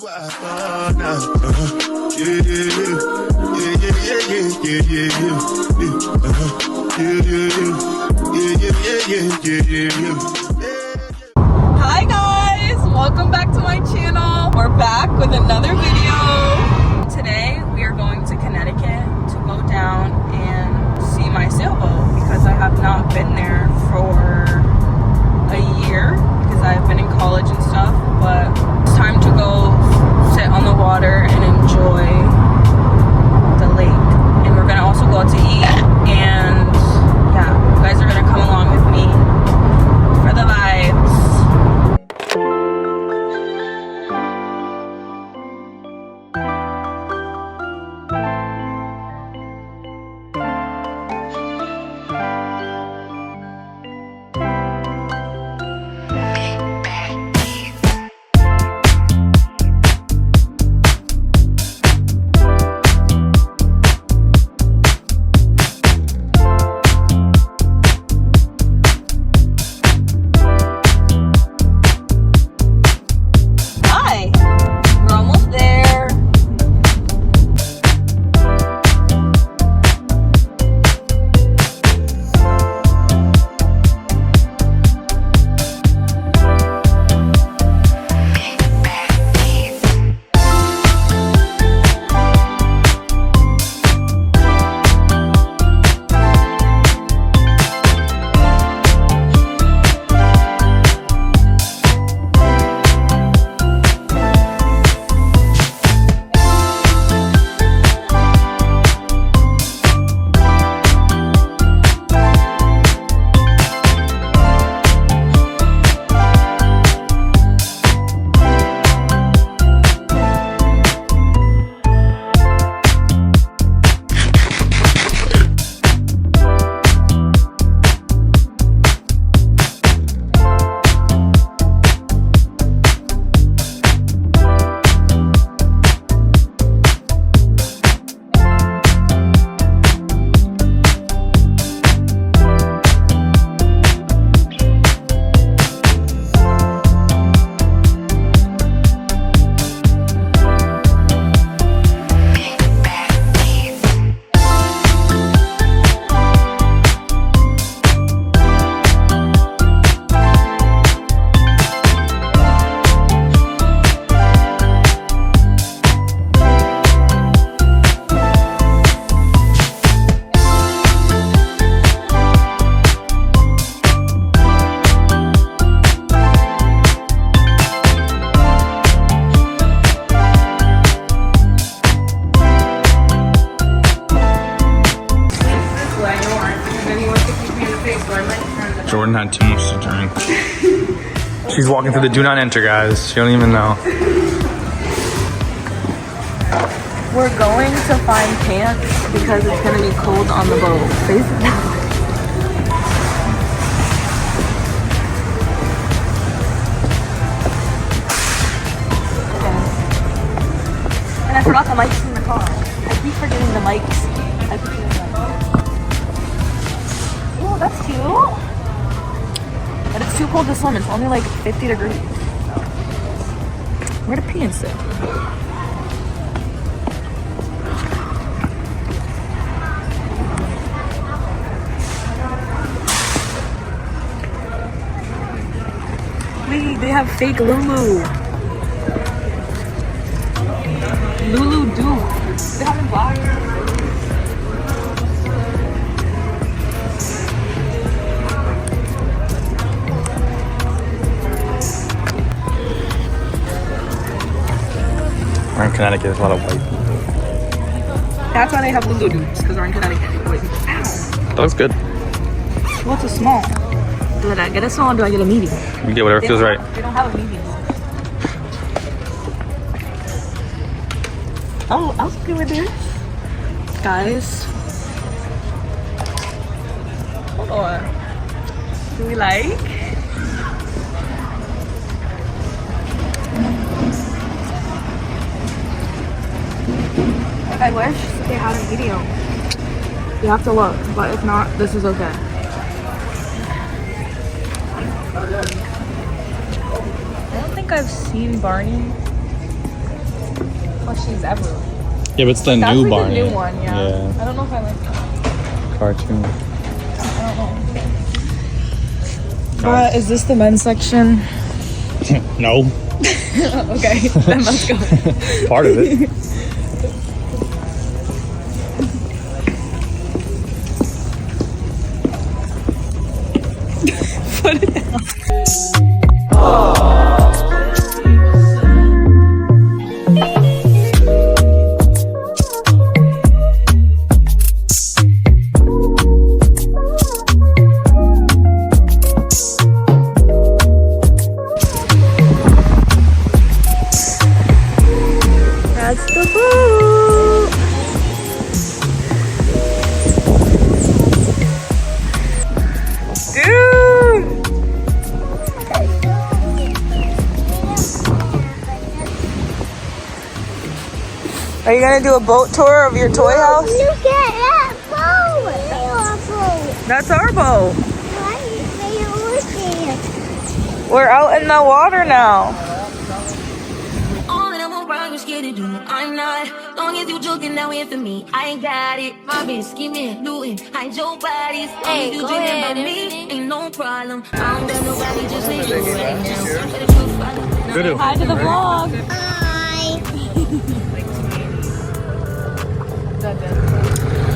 Hi guys, welcome back to my channel. We're back with another video. Today we are going to Connecticut to go down and see my sailboat because I have not been there for a year because I've been in college and stuff, but it's time to go sit on the water and enjoy the lake. And we're gonna also go out to eat, and yeah, you guys are gonna come along with me for the vibes. Jordan had too much to drink. She's walking through the do not enter, guys. She don't even know. We're going to find pants because it's gonna be cold on the boat, basically. And I forgot the mics in the car. I keep forgetting the mics. Oh, that's cute. But it's too cold to swim. It's only like 50 degrees. Where to pee and sit? Wait, they have fake Lulu. Lulu Duke. They have in black. We're in Connecticut, there's a lot of white people. That's why they have Lulu Dukes, because we're in Connecticut. Wait. Ow. That looks good. Well, it's a small. Do I get a small or do I get a medium? You get whatever feels right. They don't have a medium. Oh, I was good with this. Guys. Hold on. Do we like? I wish they had a video. You have to look, but if not, this is okay. I don't think I've seen Barney. is ever. Yeah, but it's the That's new like Barney. the new one, yeah. Yeah. I don't know if I like that. Cartoon. I don't know. Is this the men's section? No. Okay, then let's go. Part of it. Put it down. That's the boat. Dude! Are you gonna do a boat tour of your toy house? Look at that boat. That's our boat. Why are you looking? We're out in the water now. I'm not. Long as you joking now in for me, I ain't got it. My bitch scheming, looting, hide your bodies. Hey, you go dreaming ahead, about me, ain't no problem. I don't got nobody just leave you right now. Good. Hi to the vlog. Hi.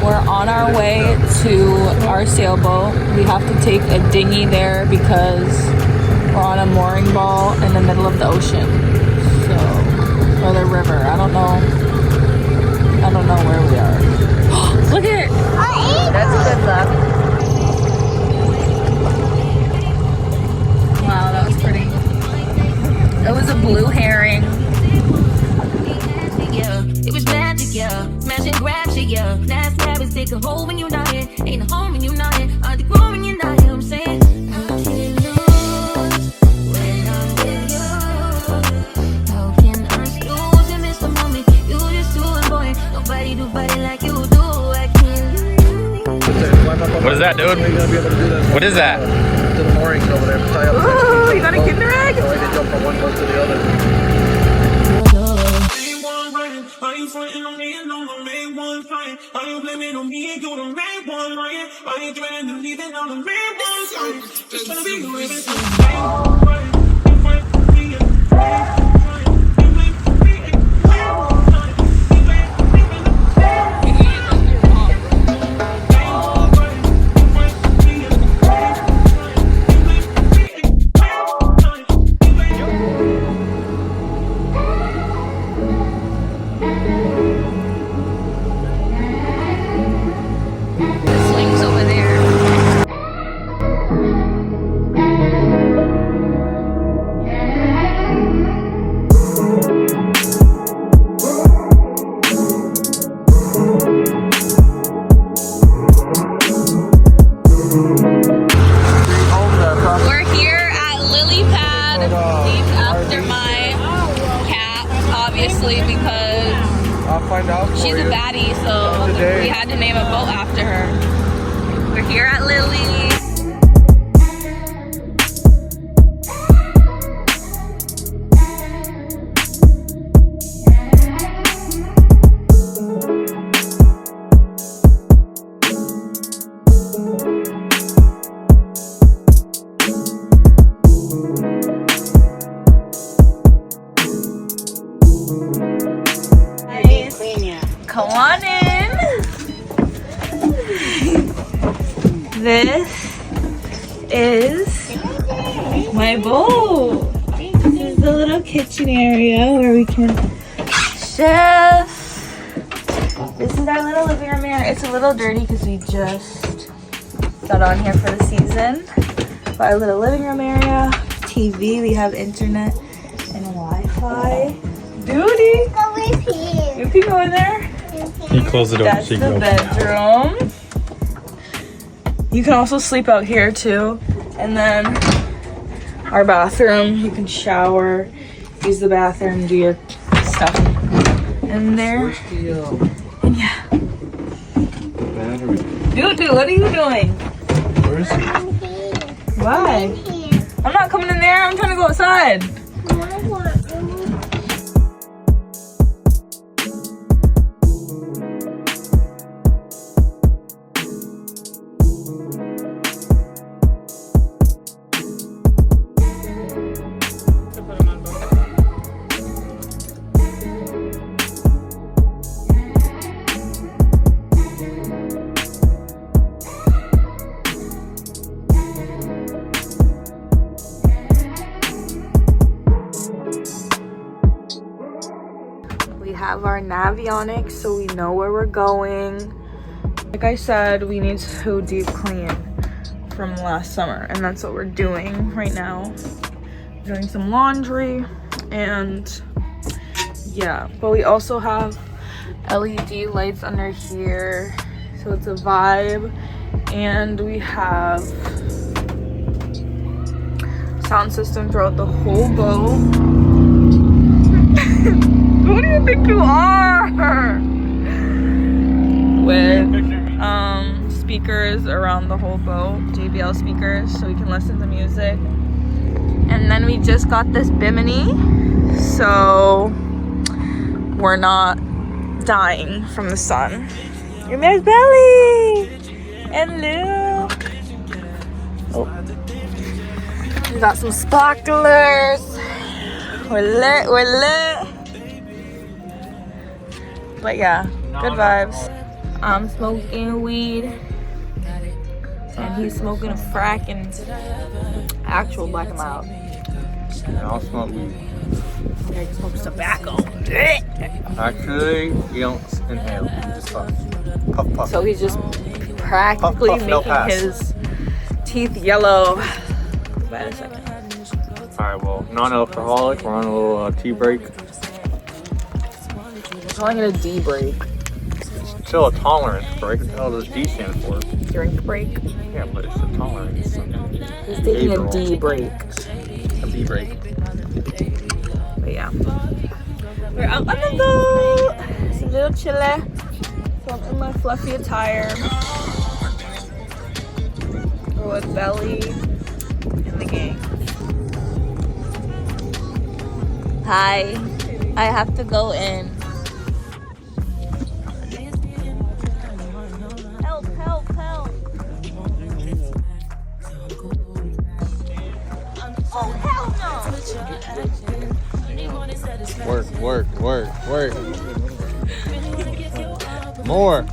We're on our way to our sailboat. We have to take a dinghy there because we're on a mooring ball in the middle of the ocean. So, or the river. I don't know where we are. Look at it. That's good luck. Wow, that was pretty. It was a blue herring. Yeah, it was magic, yeah. Smash and grab shit, yeah. Last habits take a hold when you're not here. Ain't a home when you're not here. Are they grow when you're not here? I'm saying, how can you lose when I'm with you? How can I lose and miss the moment? You just do it, boy. Nobody do body like you do. I can't. What is that, dude? What is that? To the moorings over there. Tie up. Ooh, you got a kinder egg? So I can jump from one boat to the other. Are you frontin' on me and on the main one flying? Are you blaming on me and you're the main one lying? Are you threatening to leave it on the main one flying? Just tryna be you every time. You fight me and you blame me and Swings over there. We're here at Lily Pad, named after my cat, obviously, because I'll find out. she's a baddie, so we had to name a boat after her. We're here at Lily. Come on in. This is my boat. This is the little kitchen area where we can chef. This is our little living room area. It's a little dirty because we just got on here for the season. But our little living room area, TV, we have internet and Wi-Fi. Duty, Go with here. you can go in there. Can you close the door? That's so you the can bedroom. You can also sleep out here too. And then our bathroom. You can shower, use the bathroom, do your stuff in there. And yeah. Battery. Dude, what are you doing? Where is he? I'm here. Why? Here. I'm not coming in there. I'm trying to go outside. I want We have our Navionics so we know where we're going. Like I said, we need to deep clean from last summer, and that's what we're doing right now. Doing some laundry, and yeah, but we also have LED lights under here, so it's a vibe. And we have sound system throughout the whole boat. Who do you think you are? With speakers around the whole boat, JBL speakers, so we can listen to music. And then we just got this Bimini, so we're not dying from the sun. And there's Belly and Luke. Oh. We got some sparklers. We're lit. But yeah, good vibes. I'm smoking weed, and he's smoking a frack and actual Black and Mild. And I'll smoke weed. Yeah, he smokes tobacco. Actually, you don't inhale. You just puff. Puff, puff. So he's just practically Puff, no making pass. his teeth yellow. Wait a second. Alright, well, non-alcoholic. We're on a little tea break. I'm calling it a D break. It's still a tolerance break. What the hell does D stand for? Drink break. Yeah, but it's a tolerance. He's taking a D break. A D break. But yeah. We're out on the boat. It's a little chilly. So I'm in my fluffy attire. We're with Belly and the gang. Hi. I have to go in. Help. Oh, hell no. Work. More.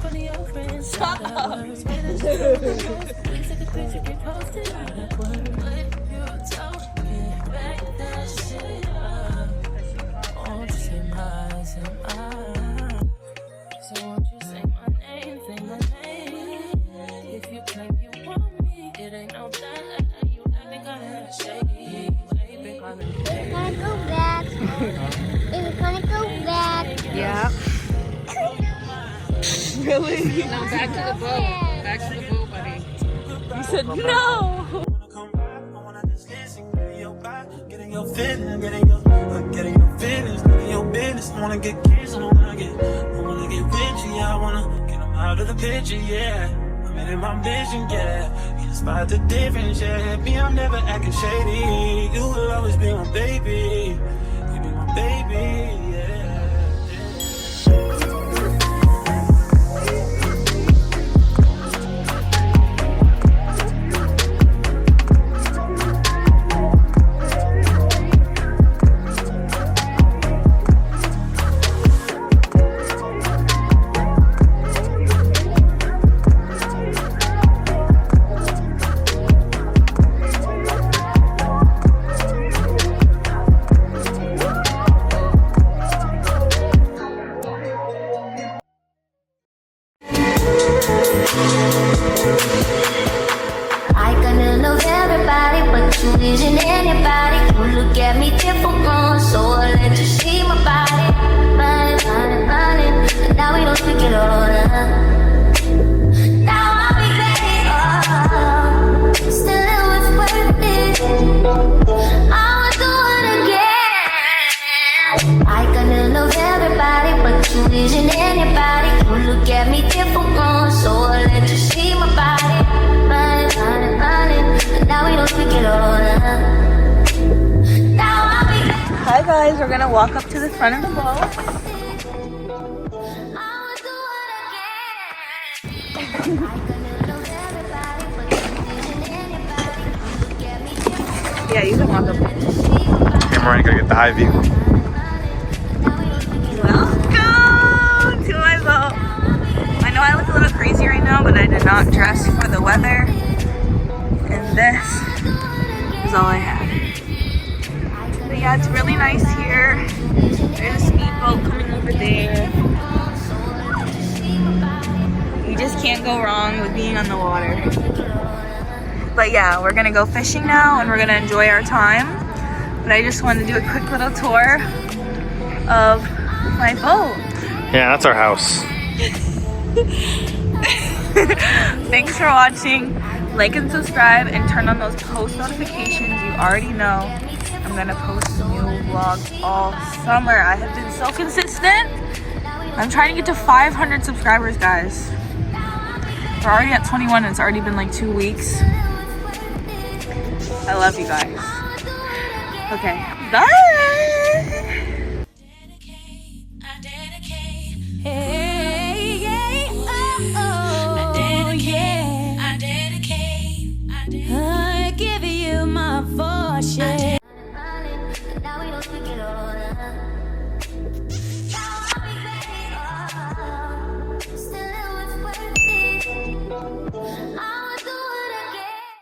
Stop. Gonna go back. It's gonna go back. Yeah. Really? No, back to the boat. Back to the boat, buddy. You said no. Getting your feelings, getting your business. I wanna get kids, I wanna get witchy. I wanna get them out of the picture, yeah. I'm in my vision, yeah. You just spot the difference, yeah. Me, I'm never acting shady. You will always be my baby. You be my baby, yeah. I kinda love everybody, but you isn't anybody. You look at me different, so I let you see my body. Running, and now we don't speak at all. Now I'll be ready, still it was worth it. I would do it again. I kinda love everybody, but you isn't anybody. You look at me different, so I let you see my body. Running, and now we don't speak at all. Now I'll be Hi guys, we're gonna walk up to the front of the boat. I would do it again. I kinda love everybody, but you isn't anybody. You look at me different. Yeah, you can walk up. Okay, Mariah, gotta get the high view. Welcome to my boat. I know I look a little crazy right now, but I did not dress for the weather. And this is all I had. But yeah, it's really nice here. There's a speedboat coming over there. go wrong with being on the water. But yeah, we're gonna go fishing now and we're gonna enjoy our time. But I just wanted to do a quick little tour of my boat. Yeah, that's our house. Thanks for watching. Like and subscribe and turn on those post notifications. You already know I'm gonna post new vlogs all summer. I have been so consistent. I'm trying to get to 500 subscribers, guys. We're already at 21 and it's already been like 2 weeks. I love you guys. Okay, bye. I give you my fortune. Now we don't speak it all.